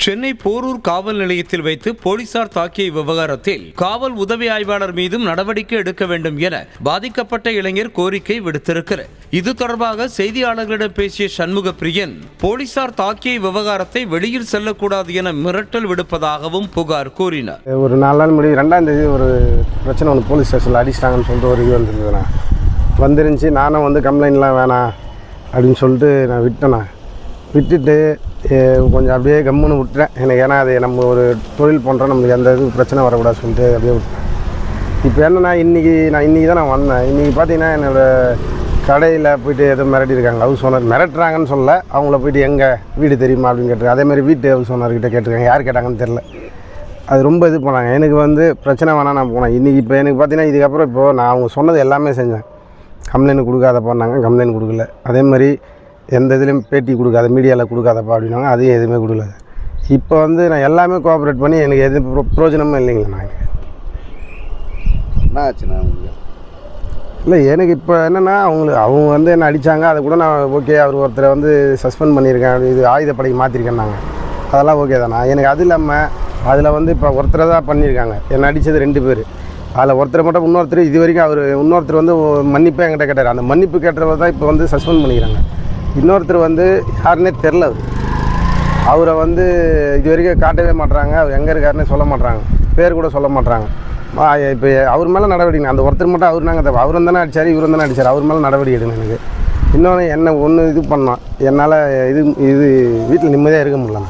சென்னை போரூர் காவல் நிலையத்தில் வைத்து போலீசார் தாக்கிய விவகாரத்தில் காவல் உதவி ஆய்வாளர் மீதும் நடவடிக்கை எடுக்க வேண்டும் என பாதிக்கப்பட்ட இளைஞர் கோரிக்கை விடுத்திருக்கிறார். இது தொடர்பாக செய்தியாளர்களிடம் பேசிய சண்முக பிரியன், போலீசார் தாக்கிய விவகாரத்தை வெளியில் செல்லக்கூடாது என மிரட்டல் விடுப்பதாகவும் புகார் கூறினார். ஒரு 4 நாள் முன்னாடி 2ஆம் தேதி ஒரு பிரச்சனை ஒன்று போலீஸ் ஸ்டேஷனில் அடிச்சிட்டாங்கன்னு சொல்லிட்டு ஒரு இது வந்துருந்ததுண்ணா. வந்துருந்துச்சு. நானும் கம்ப்ளைண்ட்லாம் வேணாம் அப்படின்னு சொல்லிட்டு நான் விட்டுட்டு கொஞ்சம் அப்படியே கம்முன்னு விட்டுறேன். எனக்கு ஏன்னா அது நம்ம ஒரு தொழில் பண்ணுறோம், நம்மளுக்கு எந்த இது பிரச்சனை வரக்கூடாது சொல்லிட்டு அப்படியே விட்டுறேன். இப்போ என்னென்னா இன்றைக்கி தான் நான் வந்தேன். இன்றைக்கி பார்த்தீங்கன்னா என்னோடய கடையில் போய்ட்டு எதுவும் மிரட்டியிருக்காங்க. ஹவுஸ் ஓனர் மிரட்டுறாங்கன்னு சொல்ல, அவங்கள போய்ட்டு எங்கள் வீடு தெரியுமா அப்படின்னு கேட்டிருக்காங்க. அதேமாதிரி வீட்டு ஹவுஸ் ஓனர்கிட்ட கேட்டிருக்காங்க. யார் கேட்டாங்கன்னு தெரில. அது ரொம்ப இது பண்ணாங்க. எனக்கு பிரச்சனை வேணாம், நான் போனேன். இன்றைக்கி இப்போ எனக்கு பார்த்தீங்கன்னா இதுக்கப்புறம் இப்போது நான் அவங்க சொன்னது எல்லாமே செஞ்சேன். கம்ப்ளைண்ட் கொடுக்காதப்பா நாங்கள் கம்ப்ளைண்ட் கொடுக்கல. அதே மாதிரி எந்த இதுலேயும் பேட்டி கொடுக்காத, மீடியாவில் கொடுக்காதப்பா அப்படின்னாங்க. அதையும் எதுவுமே கொடுக்கல. இப்போ நான் எல்லாமே கோஆப்ரேட் பண்ணி எனக்கு எது பிரயோஜனமும் இல்லைங்களா. நான் என்ன ஆச்சுண்ணா உங்களுக்கு? இல்லை, எனக்கு இப்போ என்னென்னா அவங்க என்ன அடித்தாங்க. அதை கூட நான் ஓகே, அவர் ஒருத்தரை சஸ்பெண்ட் பண்ணியிருக்கேன், இது ஆயுதப்படைக்கு மாற்றிருக்கேன்னாங்க. அதெல்லாம் ஓகே தானே. எனக்கு அது இல்லாமல் அதில் இப்போ ஒருத்தரை தான் பண்ணியிருக்காங்க. என்னை அடித்தது 2 பேர். அதில் ஒருத்தர் மட்டும் இன்னொருத்தர் இது வரைக்கும் அவர் இன்னொருத்தர் மன்னிப்பே என்கிட்ட கேட்டார். அந்த மன்னிப்பு கேட்டவர் தான் இப்போ சஸ்பெண்ட் பண்ணிக்கிறாங்க. இன்னொருத்தர் யாருன்னே தெரில. அவரை இது வரைக்கும் காட்டவே மாட்டுறாங்க. அவர் எங்கே இருக்காருன்னே சொல்ல மாட்டுறாங்க. பேர் கூட சொல்ல மாட்டுறாங்க. இப்போ அவர் மேலே நடவடிக்கை. அந்த ஒருத்தர் மட்டும் அவரும் தானே அடித்தார், இவரும் தானே அடித்தார். அவர் மேலே நடவடிக்கை எடுக்கணும். எனக்கு இன்னொன்று என்ன ஒன்று இது பண்ணோம். என்னால் இது வீட்டில் நிம்மதியாக இருக்க முடியல.